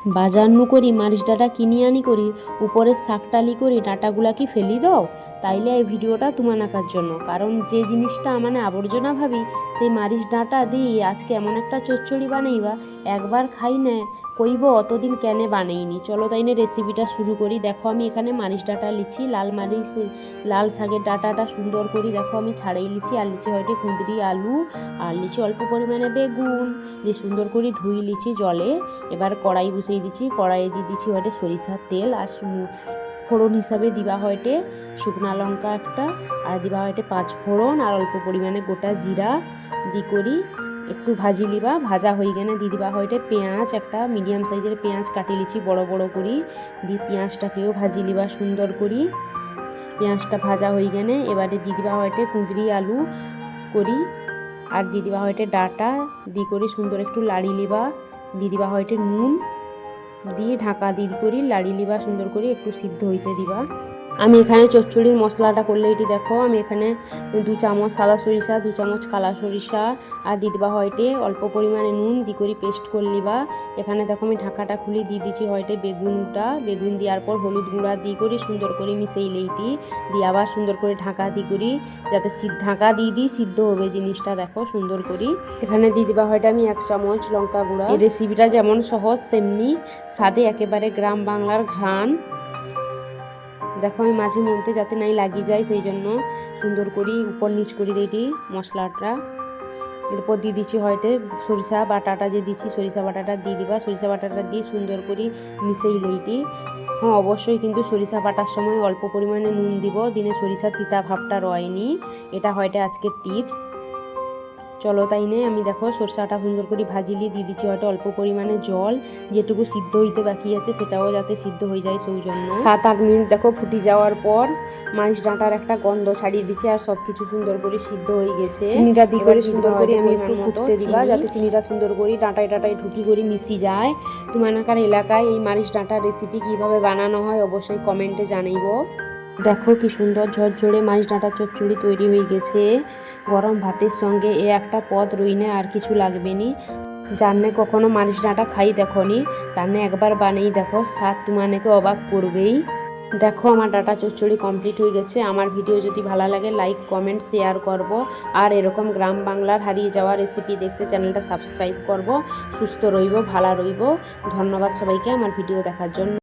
বাজার নু করি মারিচ ডাঁটা কিনি আনি করি উপরের শাকটালি করি ডাঁটাগুলা কি ফেলি দাও। তাইলে এই ভিডিওটা তোমার নাকার জন্য, কারণ যে জিনিসটা মানে আবর্জনা ভাবি সেই মারিচ ডাঁটা দিয়ে আজকে এমন একটা চচ্চড়ি বানাইবা একবার খাই না কইব অতদিন কেনে বানাইনি। চলো তাইনে রেসিপিটা শুরু করি। দেখো আমি এখানে মারিচ ডাঁটা লিছি, লাল শাকের ডাঁটাটা সুন্দর করি দেখো আমি ছাড়াই লিছি, আর লিচি হয়তো কুঁদরি আলু, আর লিচি অল্প পরিমাণে বেগুন দিয়ে সুন্দর করে ধুই লিছি জলে। এবার কড়াই বসিয়ে দিচ্ছি, কড়াইয়ে দিয়ে দিচ্ছি হয়তো সরিষার তেল, আর ফোড়ন হিসাবে দিবা হয়তো শুকনা লঙ্কা একটা, আর দিবা হয়তো 5 ফোড়ন, আর অল্প পরিমাণে গোটা জিরা দি করি একটু ভাজি লিবা। ভাজা হয়ে গেলে দিয়ে দিবা হয়তো পেঁয়াজ, একটা মিডিয়াম সাইজের পেঁয়াজ কাটি লিছি বড় বড় করি, দিয়ে পেঁয়াজটাকেও ভাজি লিবা সুন্দর করি। পেঁয়াজটা ভাজা হয়ে গেলে এবারে দিয়ে দিবা হয়তো কুঁদরি আলু করি, আর দিয়ে দিবা হয়তো ডাঁটা দি করি সুন্দর একটু লাড়ি লিবা। দিয়ে দিবা হয়তো নুন দিয়ে ঢাকা দিয়ে করি লাড়ি লিবা সুন্দর করে একটু সিদ্ধ হইতে দিবা। আমি এখানে চচ্চড়ির মশলাটা করলে এটি দেখো আমি এখানে 2 চামচ সাদা সরিষা, 2 চামচ কালা সরিষা, আর দিয়ে দিবা হয়তো অল্প পরিমাণে নুন দি করি পেস্ট করে লিবা। এখানে দেখো আমি ঢাকাটা খুলে দিয়ে দিচ্ছি হয়তো বেগুন দেওয়ার পর হলুদ গুঁড়া দিয়ে করি সুন্দর করে মিশাই লেইটি দিয়ে আবার সুন্দর করে ঢাকা দিয়ে করি, যাতে ঢাকা দিয়ে দিই সিদ্ধ হবে জিনিসটা দেখো সুন্দর করি। এখানে দিয়ে দিবা হয়তো আমি 1 চামচ লঙ্কা গুঁড়া। এই রেসিপিটা যেমন সহজ সেমনি স্বাদে একেবারে গ্রাম বাংলার ঘ্রাণ। দেখো আমি মাঝে মধ্যে যাতে নাই লাগিয়ে যায় সেই জন্য সুন্দর করি উপর নিচ করি দিই মশলাটা। এরপর দিয়ে দিচ্ছি হয়তো সরিষা বাটাটা যে দিচ্ছি সরিষা বাটাটা দিয়ে দিবা, সরিষা বাটাটা দিয়ে সুন্দর করে মিশাই লইটি। হ্যাঁ অবশ্যই কিন্তু সরিষা বাটার সময় অল্প পরিমাণে নুন দিব, দিনে সরিষা তিতা ভাবটা রয়নি, এটা হয়তো আজকের টিপস। চলো তাই নে আমি দেখো সরষাটা সুন্দর করে ভাজিলি দিয়ে দিচ্ছি হয়তো অল্প পরিমাণে জল, যেটুকু সিদ্ধ হইতে বাকি আছে সেটাও যাতে সিদ্ধ হয়ে যায় সেই জন্য। 7-8 মিনিট দেখো ফুটি যাওয়ার পর মাছ ডাঁটার একটা গন্ধ ছাড়িয়ে দিচ্ছি, আর সব কিছু সুন্দর করে সিদ্ধ হয়ে গেছে। চিনিটা দিয়ে করে সুন্দর করে আমি একটু ফুটতে দিবা, যাতে চিনিটা সুন্দর করে ডাঁটায় ঢুকি করে মিশি যায়। তোমার এলাকায় এই মারিচ ডাঁটার রেসিপি কিভাবে বানানো হয় অবশ্যই কমেন্টে জানাইব। দেখো কি সুন্দর ঝরঝরে মাছ ডাঁটা চচ্চড়ি তৈরি হয়ে গেছে। গরম ভাতের সঙ্গে এ একটা পদ রইনে আর কিছু লাগবে নি। জাননে কখনো মাছ ডাঁটা খাই দেখো নি, তারনে একবার বানিয়ে দেখো, স্বাদ তোমাকে অবাক করবেই। দেখো আমার ডাঁটা চচ্চড়ি কমপ্লিট হয়ে গেছে। আমার ভিডিও যদি ভালো লাগে লাইক কমেন্ট শেয়ার করব, আর এরকম গ্রাম বাংলার হারিয়ে যাওয়া রেসিপি দেখতে চ্যানেলটা সাবস্ক্রাইব করব। সুস্থ রইব, ভালো রইব। ধন্যবাদ সবাইকে আমার ভিডিও দেখার জন্য।